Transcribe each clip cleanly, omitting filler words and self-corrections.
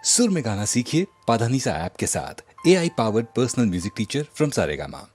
सुर में गाना सीखिए पाधानीसा ऐप के साथ। AI powered personal music teacher from Saregama.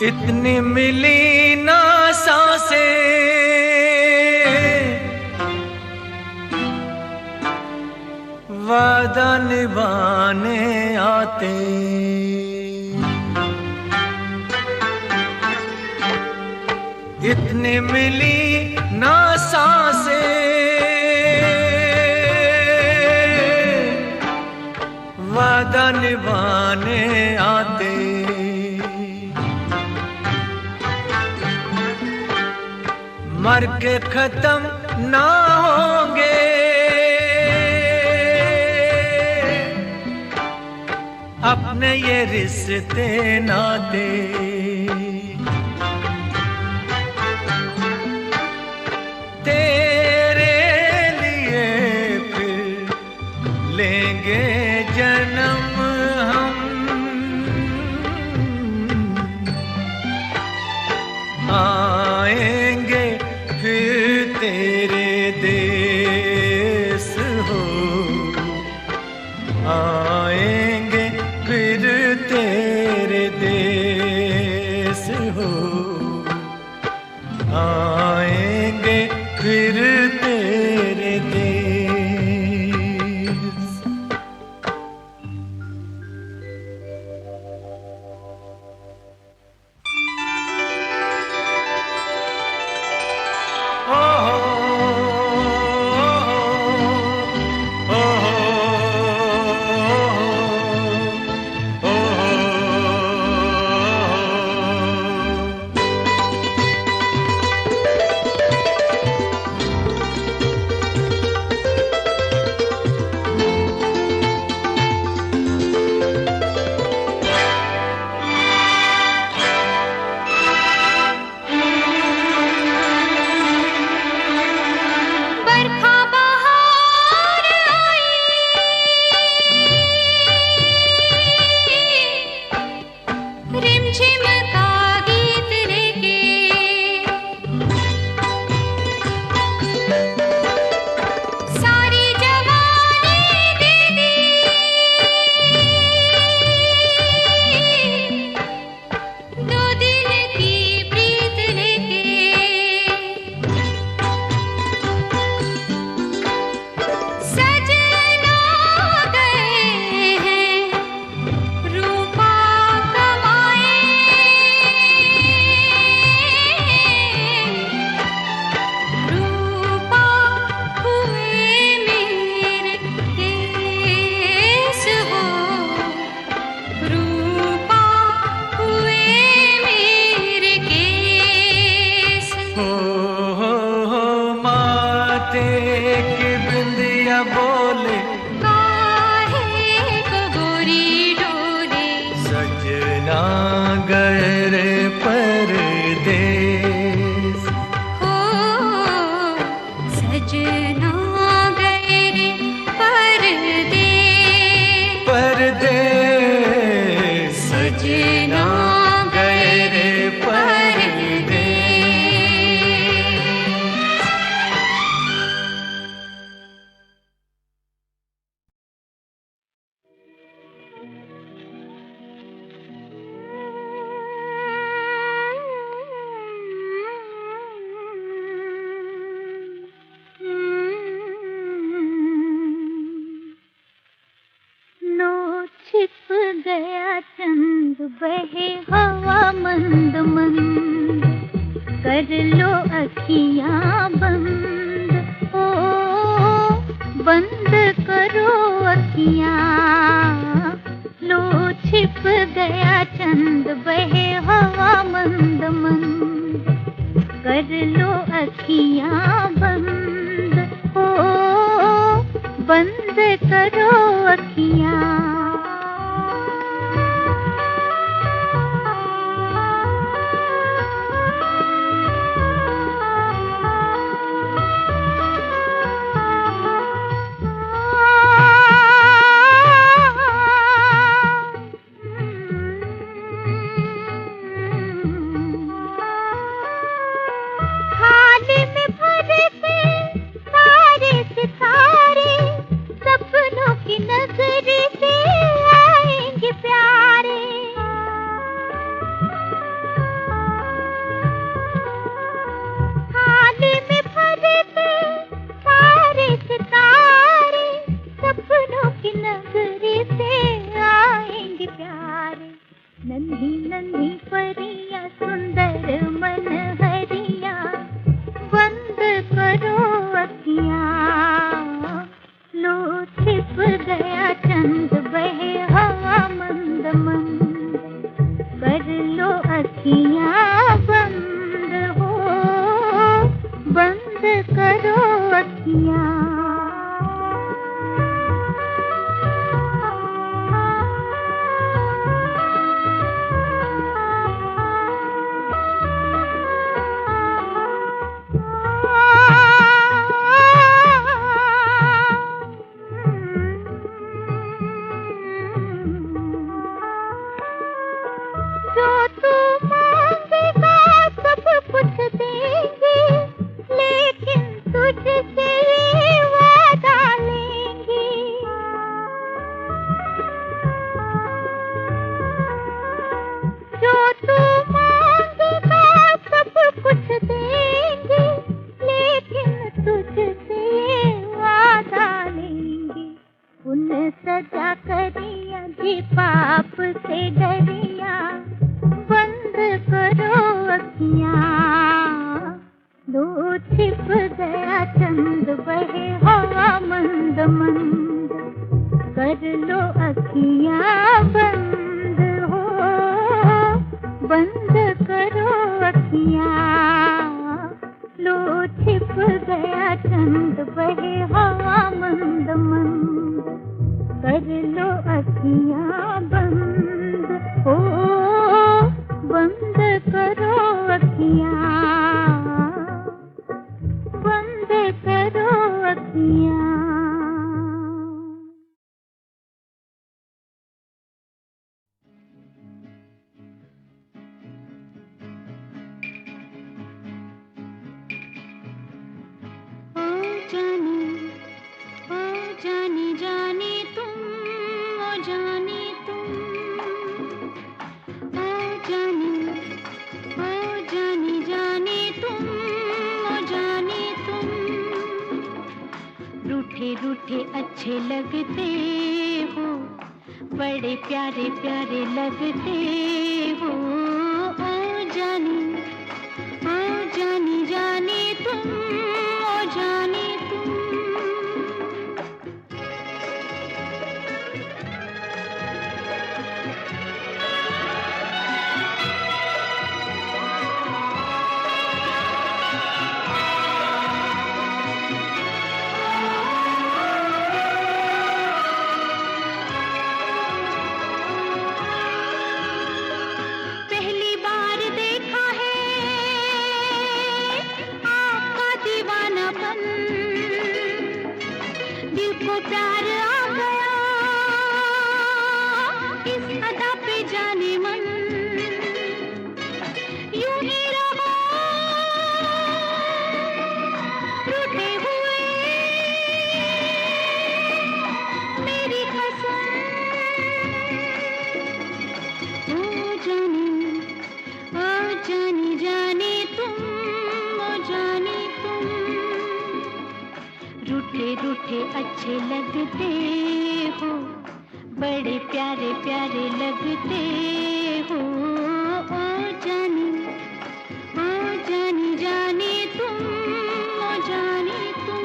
इतनी मिली ना सांसें वादा निभाने आते, इतनी मिली ना सांसें वादा निभाने आते। मर के खत्म ना होंगे अपने ये रिश्ते नाते। तेरे लिए फिर लेंगे जन्म हम, आएंगे फिर तेरे देश हो, आएंगे फिर तेरे देश हो, आएंगे फिर तेरे देश। बहे हवा मंद मंद, कर लो अखियां बंद, ओ बंद करो अखियां। लो छिप गया चंद, बहे हवा मंद मंद, कर लो अखियां बंद, ओ बंद करो अखियां। नन्ही नन्ही परियां सुंदर मन हरिया, बंद करो अखियां, लो छिप गया चंद बहे हवा मंद मंद, कर लो अखियां बंद हो, बंद करो अखियां। जो तू मांगेगा सब कुछ देंगे, लेकिन तुझसे ये वादा लेंगे। जो तू मांगेगा सब कुछ देंगे, लेकिन तुझसे ये वादा लेंगे। उन सजा करिया जी पाप से डरिया, बंद करो अखियां, लो छिप गया चंद बहे हवा मंद मंद, कर लो अखियां बंद हो, बंद करो अखियां, लो छिप गया चंद बहे हवा मंद मंद, कर लो अखियां बंद हो, बंद करो अखियां, बंद करो अखियां। जानी जानी तुम, ओ जानी तुम, ओ जानी जानी तुम, ओ जानी तुम, रूठे रूठे अच्छे लगते हो, बड़े प्यारे प्यारे लगते हो, ओ जानी जानी तुम, ओ जानी तुम। रूठे अच्छे लगते हो, बड़े प्यारे प्यारे लगते हो, ओ जानी जानी तुम, ओ जानी तुम।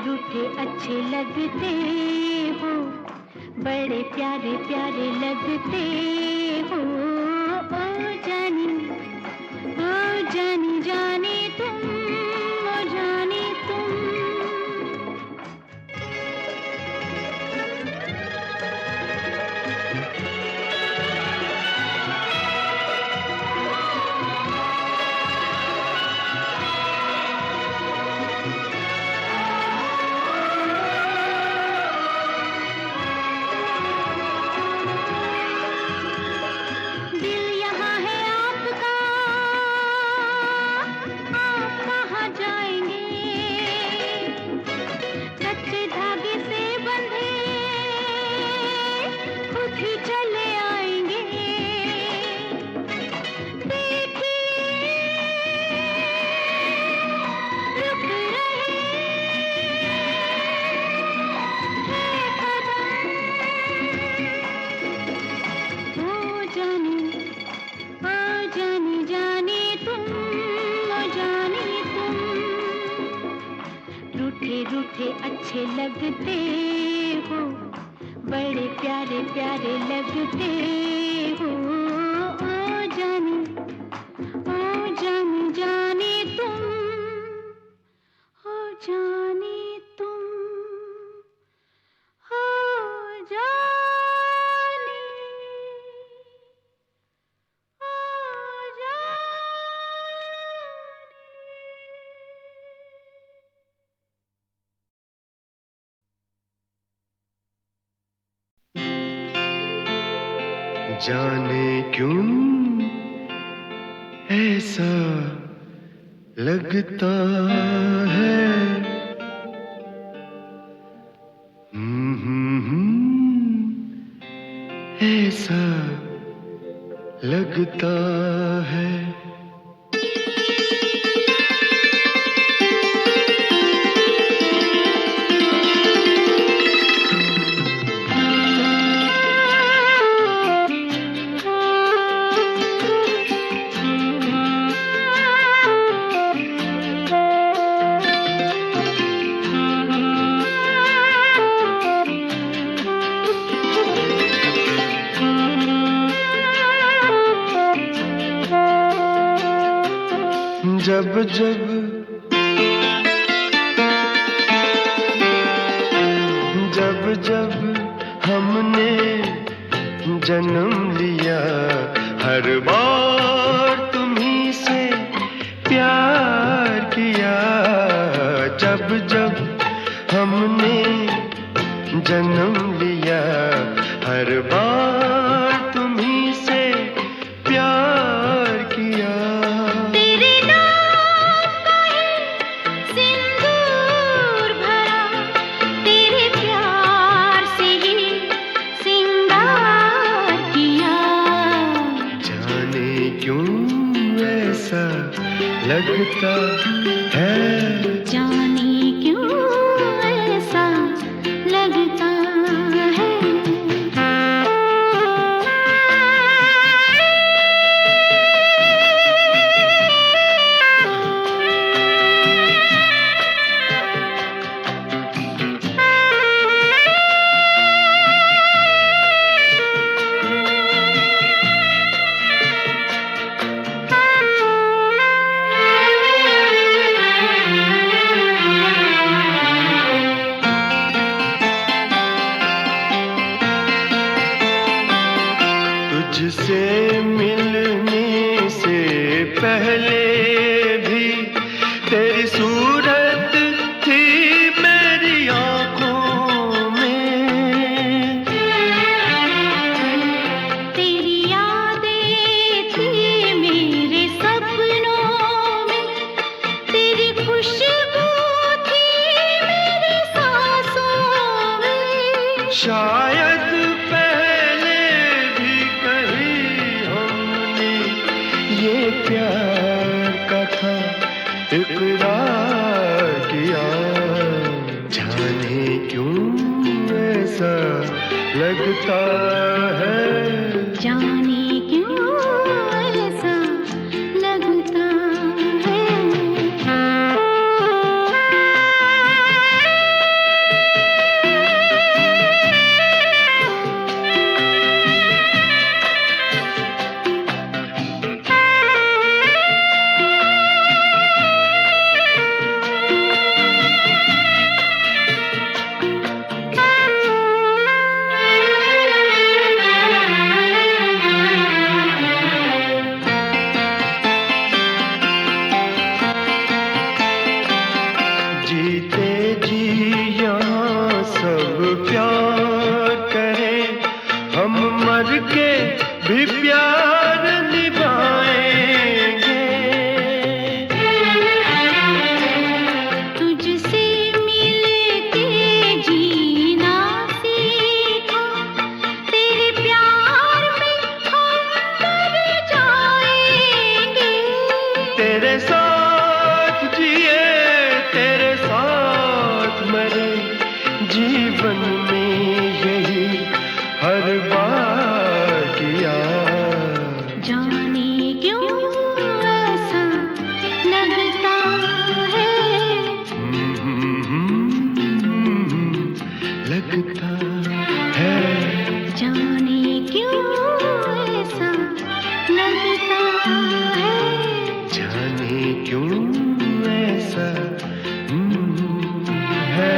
रूठे अच्छे लगते हो, बड़े प्यारे प्यारे लगते हो। ओ जानी जाने तुम, ओ जाने तुम। दिल यहाँ है आपका, आप कहाँ जाएंगे? कच्चे धागे से बंधे खुद ही चले आएंगे। देखिए रुक रहे हैं कदम। ओ जानी जाने तुम, ओ जाने तुम। रूठे रूठे अच्छे लगते हो, बड़े प्यारे प्यारे लगते हो। ओ जाने तुम, ओ जाने तुम, ओ जाने, ओ जाने। जाने क्यों ऐसा लगता है। ऐसा लगता है। जब जब हमने जन्म लिया, हर बार तुम्ही से प्यार किया। जब हमने जन्म लिया, हर बार तुम्ही से प्यार किया। तेरे नाम का है सिंदूर भरा, तेरे प्यार से ही सिंगार किया। जाने क्यों ऐसा लगता है। जाने क्यों ऐसा लगता है। तुझसे मिलने से पहले भी तेरी सूरत थी मेरी आँखों में। तेरी यादें थी मेरे सपनों में, तेरी खुशबू थी मेरी सांसों में। शायद पहले भी कहीं हमने ये प्यार का था इकरार किया। जाने क्यों ऐसा लगता है। जाने क्यों ऐसा लगता है। जीवन में यही हर बार किया। जाने क्यों ऐसा लगता है, लगता है। जाने क्यों ऐसा लगता है, जाने क्यों ऐसा है।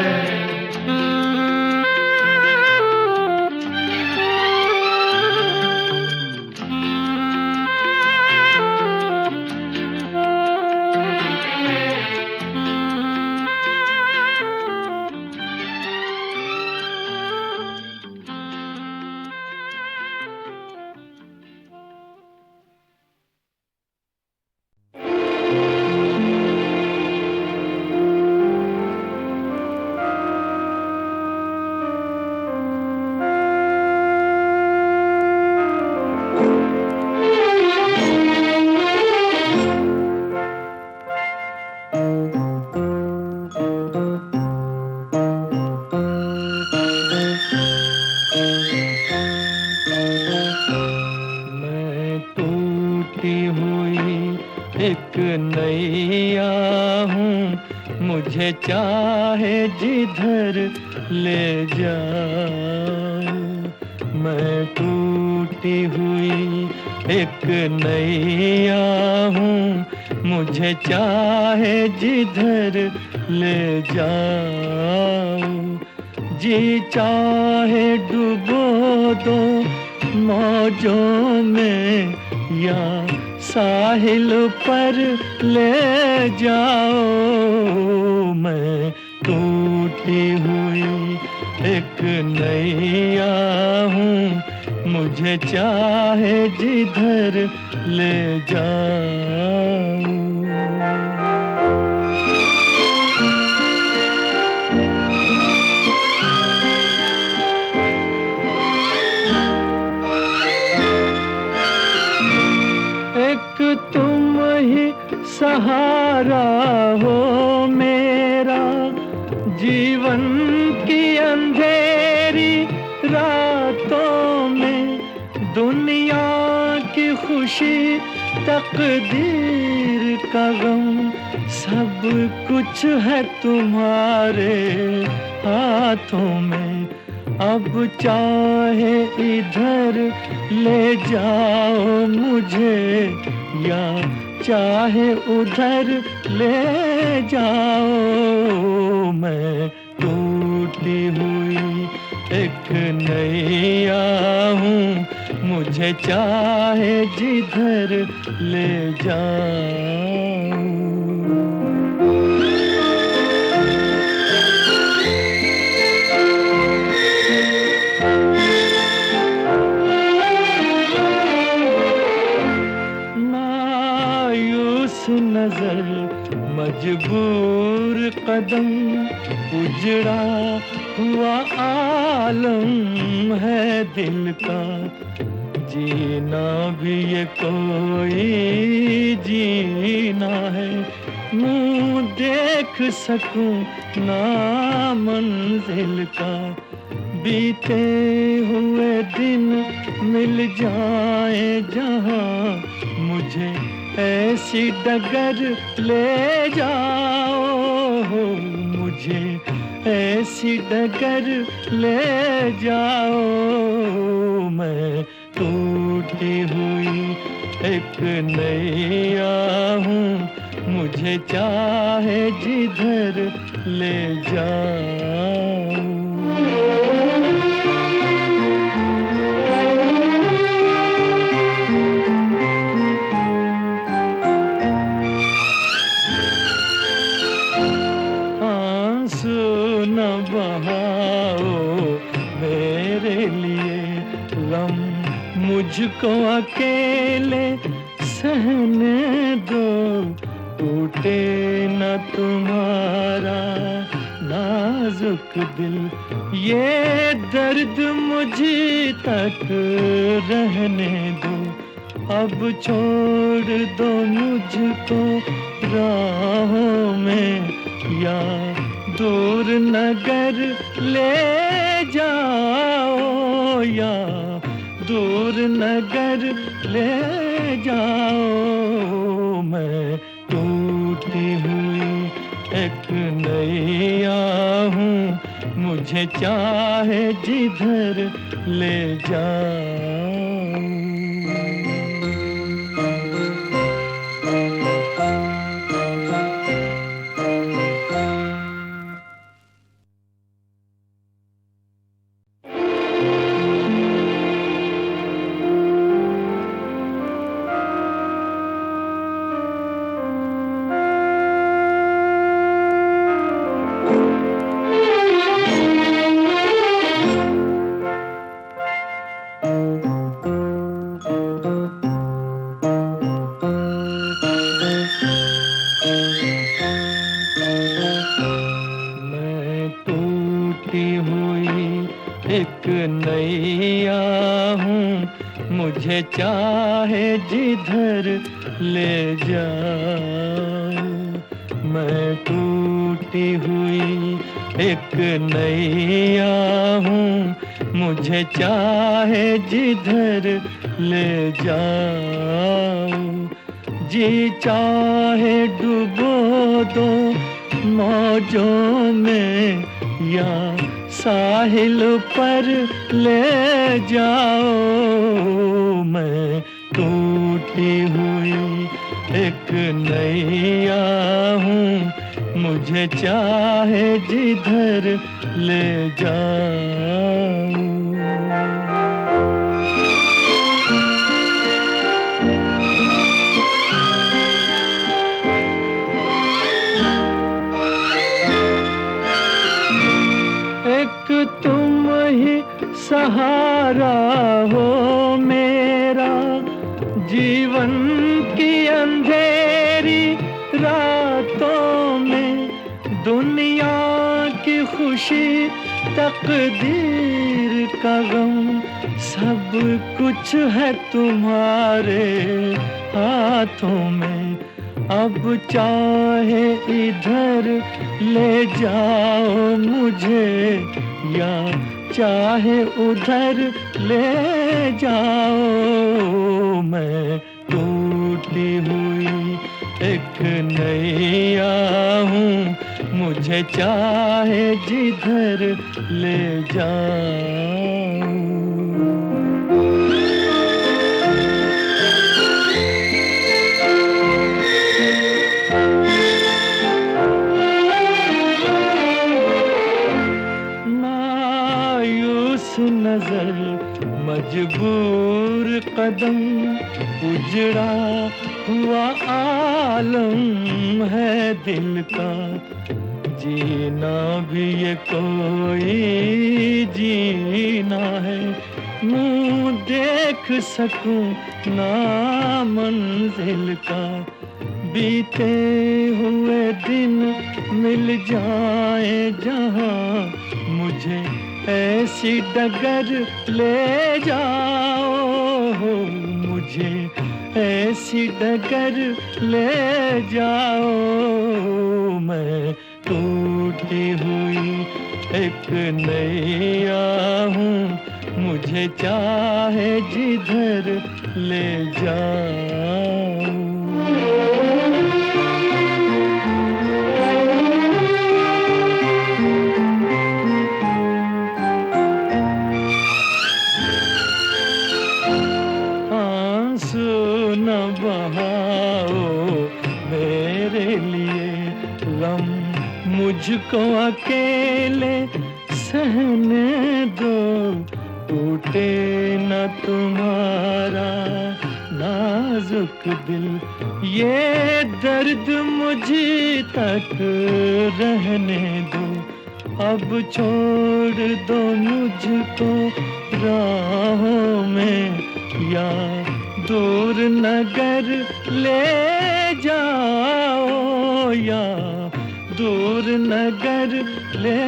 मैं टूटी हुई एक नैया हूँ, मुझे चाहे जिधर ले जाओ। मैं टूटी हुई एक नैया हूँ, मुझे चाहे जिधर ले जाओ। जी चाहे डुबो दो मौजों में या साहिल पर ले जाओ। मैं टूटी हुई एक नैया हूँ, मुझे चाहे जिधर ले जाओ। एक तुम ही सहारा हो मेरा, जीवन की अंधेरी रातों में। दुनिया की खुशी तकदीर का गम, सब कुछ है तुम्हारे हाथों में। अब चाहे इधर ले जाओ मुझे या चाहे उधर ले जाओ। मैं टूटी हुई एक नैया हूँ, मुझे चाहे जिधर ले जाओ। नजर मजबूर कदम, उजड़ा हुआ आलम है दिल का। जीना भी ये कोई जीना है, मुँह देख सकूं ना मंजिल का। बीते हुए दिन मिल जाए जहाँ, मुझे ऐसी डगर ले जाओ। मुझे ऐसी डगर ले जाओ। मैं टूटी हुई एक नैया हूँ, मुझे चाहे जिधर ले जाओ। न बहाओ मेरे लिए गम, मुझको अकेले सहने दो। टूटे न तुम्हारा नाजुक दिल, ये दर्द मुझ तक रहने दो। अब छोड़ दो मुझको राहों में या दूर नगर ले जाओ या दूर नगर ले जाओ। मैं टूटी हुई एक नैया हूँ, मुझे चाहे जिधर ले जाओ। एक नैया हूँ, मुझे चाहे जिधर ले जाओ। मैं टूटी हुई एक नैया हूँ, मुझे चाहे जिधर ले जाओ। जी चाहे डुबो दो मौजों में या साहिल पर ले जाओ। मैं टूटी हुई एक नैया हूँ, मुझे चाहे जिधर ले जाओ। तुम ही सहारा हो मेरा, जीवन की अंधेरी रातों में। दुनिया की खुशी तकदीर का गम, सब कुछ है तुम्हारे हाथों में। अब चाहे इधर ले जाओ मुझे या चाहे उधर ले जाओ। मैं टूटी हुई एक नैया हूँ, मुझे चाहे जिधर ले जाओ। नजर मजबूर कदम, उजड़ा हुआ आलम है दिल का। जीना भी ये कोई जीना है, मुँह देख सकूं ना मंजिल का। बीते हुए दिन मिल जाए जहाँ, मुझे ऐसी डगर ले जाओ। मुझे ऐसी डगर ले जाओ। मैं टूटी हुई एक नैया हूँ, मुझे चाहे जिधर ले जाओ। न बहाओ मेरे लिए गम, मुझको अकेले सहने दो। टूटे न तुम्हारा नाजुक दिल, ये दर्द मुझ तक रहने दो। अब छोड़ दो मुझको राहों में या दूर नगर ले जाओ या दूर नगर ले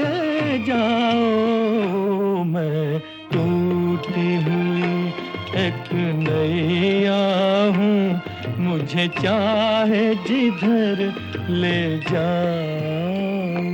जाओ। मैं टूटी हुई एक नैया हूँ, मुझे चाहे जिधर ले जाओ।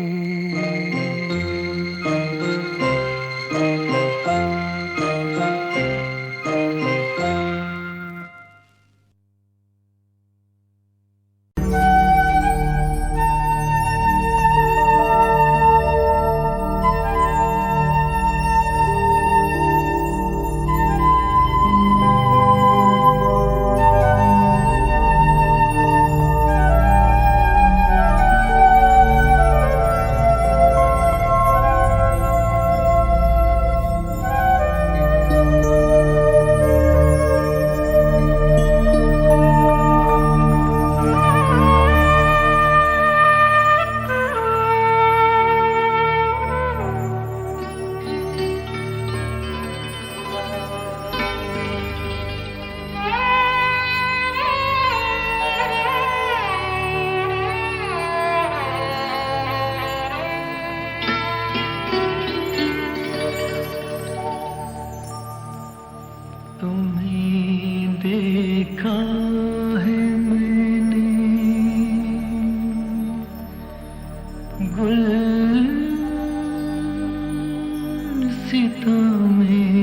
गुलसिता में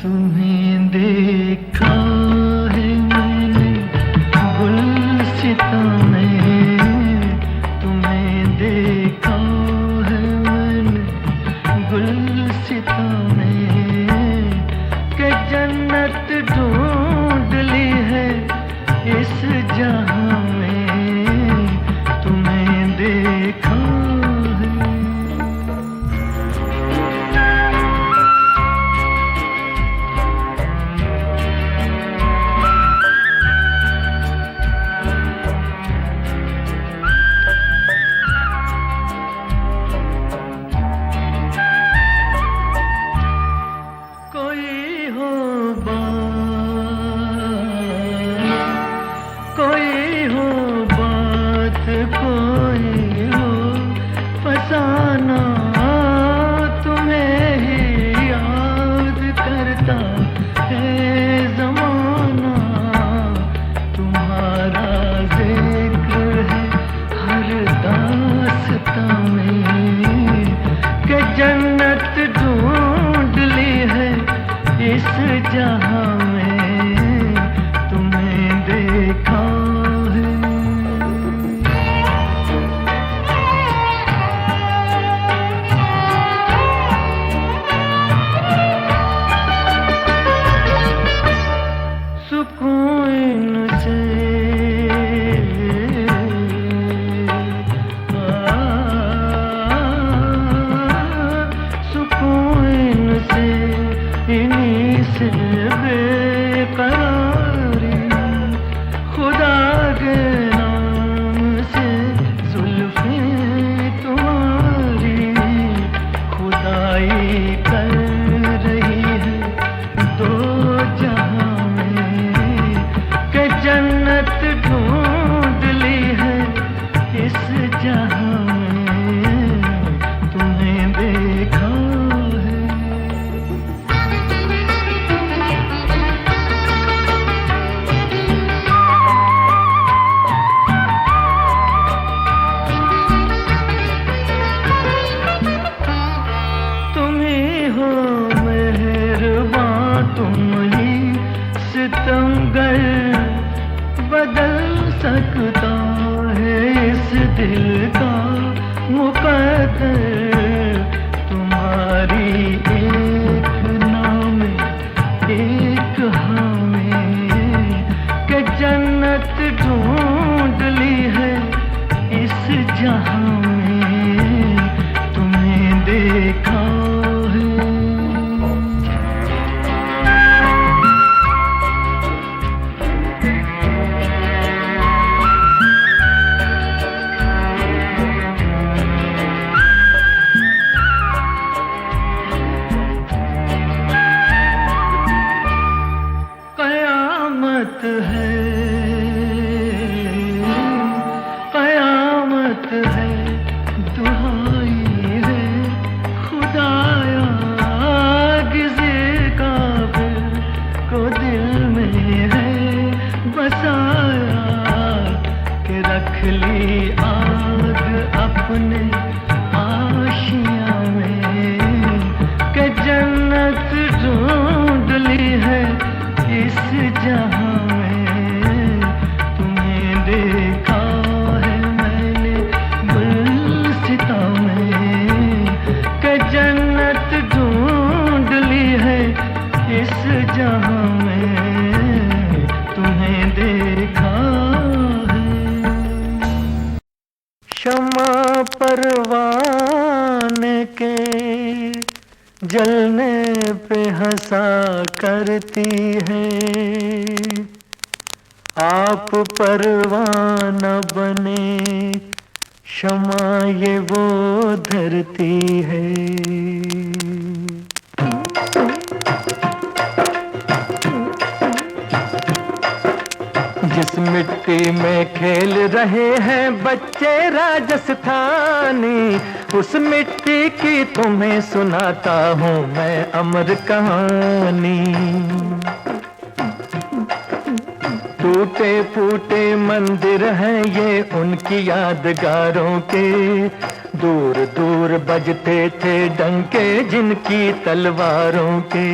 तुम्हें देखा है मैंने, गुलसिता में तुम्हें देखा है मैंने, गुलसिता में कि जन्नत ढूंढ ली है इस जहां में, तुम्हें देखा है। कोई हो बात, कोई हो फसाना, तुम्हें ही याद करता है ज़माना, तुम्हारा ज़िक्र है हर दास्तां में कि जन्नत ढूंढ ली है इस जहां में, तुम्हें देखा है। सुकून से सुकून से इन्हीं से बेकरारी, खुदा के नाम से जुल्फे तुम्हारी खुदाई कर रही है दो जहां में, कि जन्नत ढूंढ ली है इस जहां में, तुम्हें देखा है। तुम ही हो मेहरबान, तुम ही सितमगर, बदल सकता है इस दिल का मुकद्दर, तुम्हारी एक नाम एक हाँ में, कि जन्नत ढूंढ ली है इस जहां में, तुम्हें देखा है। कयामत है, कयामत है, दुहाई है खुदाया, किसी काफिर को दिल में है बसाया, कि रख ली आग अपने आशियां में, कि जन्नत ढूंढ ली है इस जहां में, तुम्हें देखा है मैंने गुलसिता में, कि जन्नत ढूंढ ली है इस जहां में, तुम्हें देखा है। शमा परवाने के जलने पे हंसा करती है, आप परवाना बने शमा ये वो धरती है। जिस मिट्टी में खेल रहे हैं बच्चे राजस्थानी, उस मिट्टी की तुम्हें सुनाता हूँ मैं अमर कहानी। टूटे फूटे मंदिर हैं ये उनकी यादगारों के, दूर दूर बजते थे डंके जिनकी तलवारों के।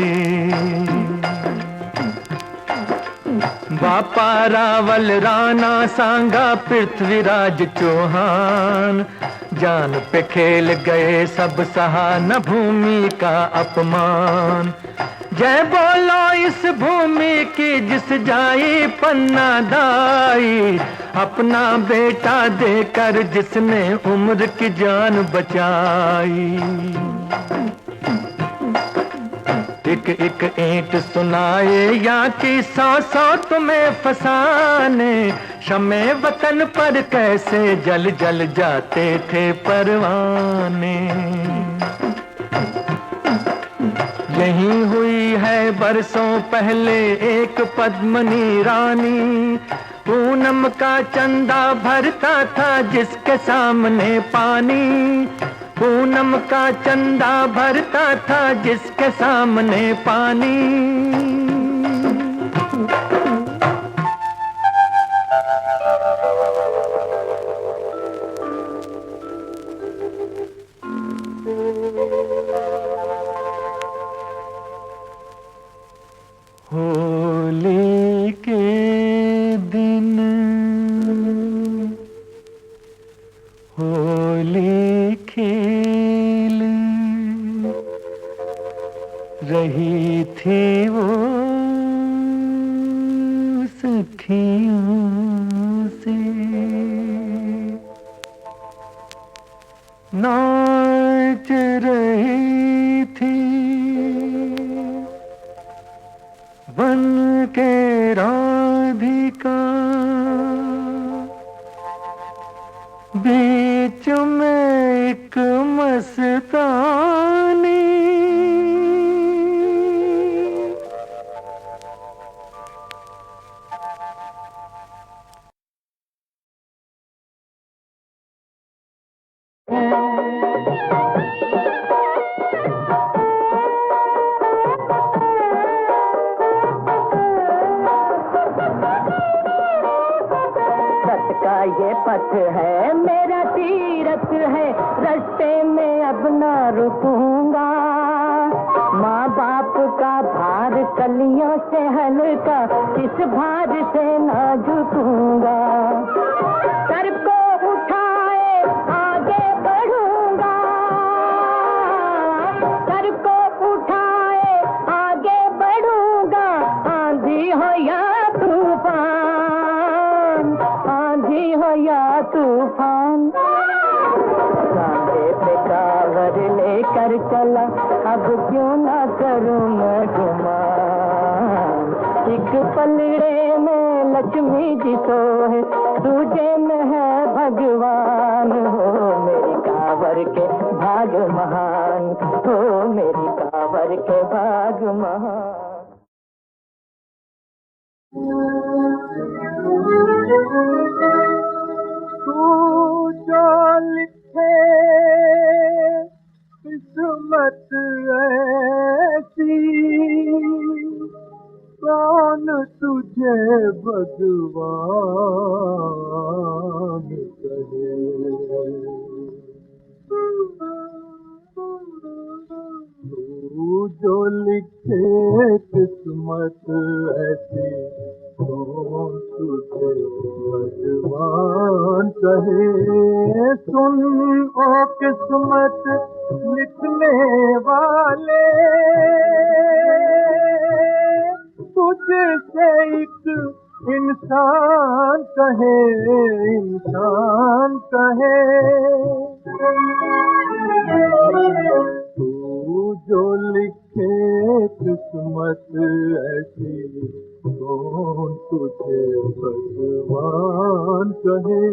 बापा रावल राणा सांगा पृथ्वीराज चौहान, जान पे खेल गए सब सहा न भूमि का अपमान। जय बोलो इस भूमि की जिस जाई पन्ना दाई, अपना बेटा देकर जिसने उम्र की जान बचाई। एक एक ईंट सुनाए या कि सौ सौ तुम्हें फसाने, शमे वतन पर कैसे जल जल जाते थे परवाने। यही हुई है बरसों पहले एक पद्मनी रानी, पूनम का चंदा भरता था जिसके सामने पानी। पूनम का चंदा भरता था जिसके सामने पानी। होली के दिन होली खेल रही थी वो सखियों से, नाच रही थी बन के राधिका, बीच में एक मस्तानी। ये पथ है मेरा तीरथ है, रास्ते में अब ना रुकूंगा। माँ बाप का भार कलियों से हल्का, इस भार से ना झुकूंगा। सर को उठाए आगे बढ़ूंगा, सर को उठाए आगे बढ़ूंगा। आंधी हो या तूफान, आंधी हो या तूफान। कांधे पे कांवर लेकर चला, अब क्यों ना करूं मैं गुमान। एक पलड़े में लक्ष्मी जी तो है, दूजे में है भगवान। हो मेरी कांवर के भाग महान, हो मेरी कांवर के भाग महान। तू जो लिखे किस्मत ऐसी, कौन तुझे भगवान कहे। तू जो लिखे किस्मत ऐसी, कौन तुझे भगवान कहे। सुन ओ किस्मत लिखने वाले, तुझसे एक इंसान कहे, इंसान कहे। तू जो लिखे किस्मत ऐसी, कौन तुझे भगवान कहे।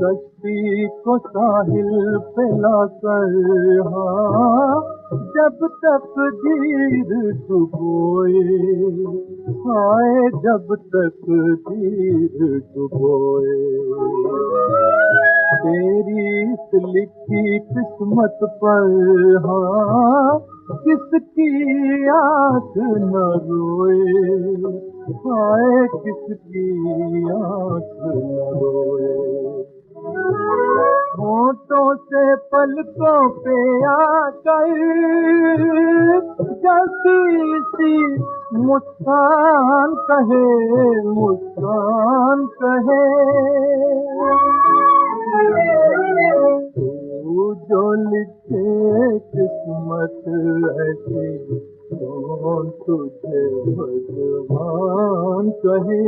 कश्ती को साहिल पे लाकर, हाँ जब तक दीर डुबोए, आए जब तक दीर डुबोए। तेरी इस लिखी किस्मत पर हाँ किसकी आँख न रोए, हाय किसकी आँख न रोए। होठों से पलकों पे आकर जैसी सी मुस्कान कहे, मुस्कान कहे। तू जो लिखे किस्मत ऐसी कौन तुझे भगवान कहे।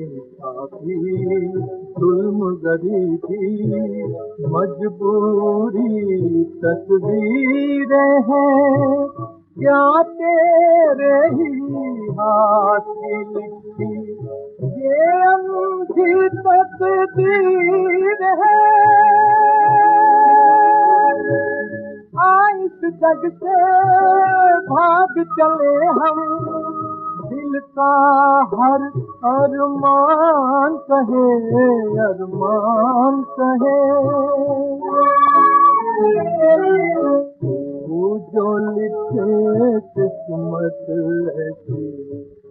इंसाफी जुल्म गरीबी मजबूरी तस्वीरें हैं, क्या तेरे ही हाथ की लिखी ये अनूठी तकदीर है। इस जग से भाग चले हम, दिल का हर अरमान कहे, अरमान कहे। तू जो लिखे किस्मत ऐसी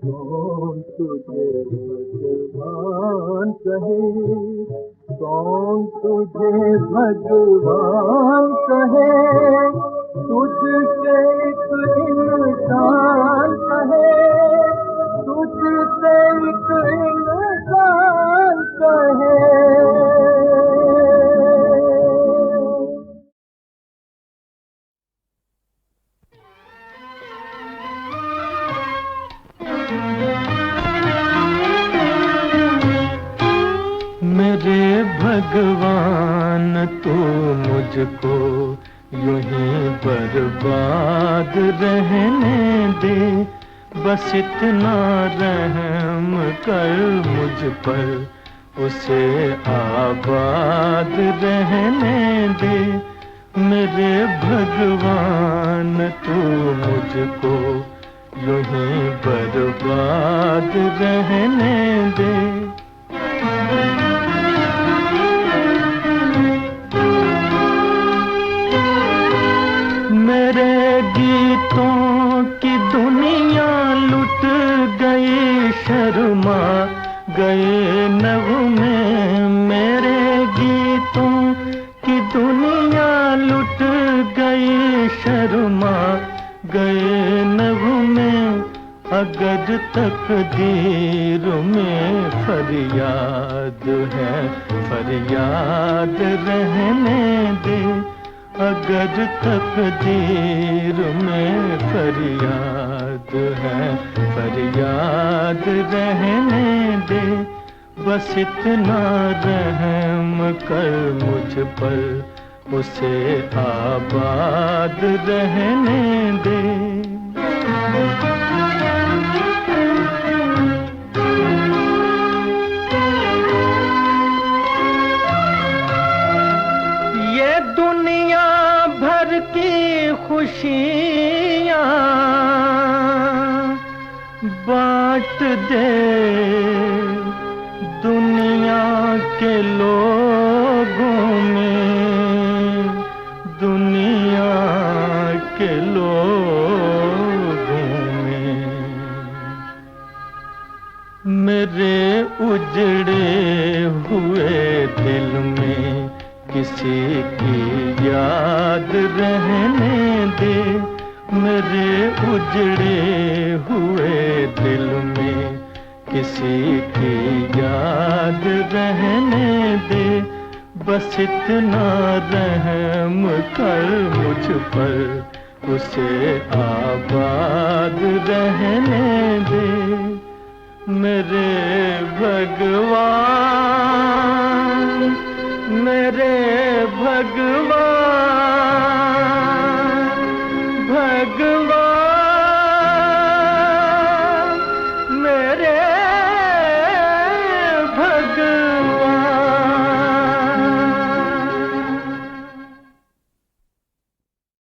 कौन तुझे भगवान कहे, कौन तुझे भगवान कहे। तुझसे एक इंसान कहे, तुझसे एक इंसान कहे। मेरे भगवान तू मुझको यूं ही बर्बाद रहने दे, बस इतना रहम कर मुझ पर, उसे आबाद रहने दे। मेरे भगवान तू मुझको यूं ही बर्बाद रहने दे। मेरे गीतों की दुनिया लुट गई, शर्मा गए नगमे। मेरे गीतों की दुनिया लुट गई, शर्मा गए नगमे। अगर तकदीर में फरियाद है, फरियाद रहने दे। अगर तकदीर में फरियाद है, फरियाद रहने दे। बस इतना रहम कर मुझ पर, उसे आबाद रहने दे। ये दुनिया भर की खुशियाँ बांट दे, दुनिया के लोगों में, दुनिया के लोगों में। मेरे उजड़े हुए दिल में किसी की याद रहने दे। मेरे उजड़े हुए दिल में किसी की याद रहने दे। बस इतना रहम कर मुझ पर, उसे आबाद रहने दे। मेरे भगवान, मेरे भगवान, भगवान।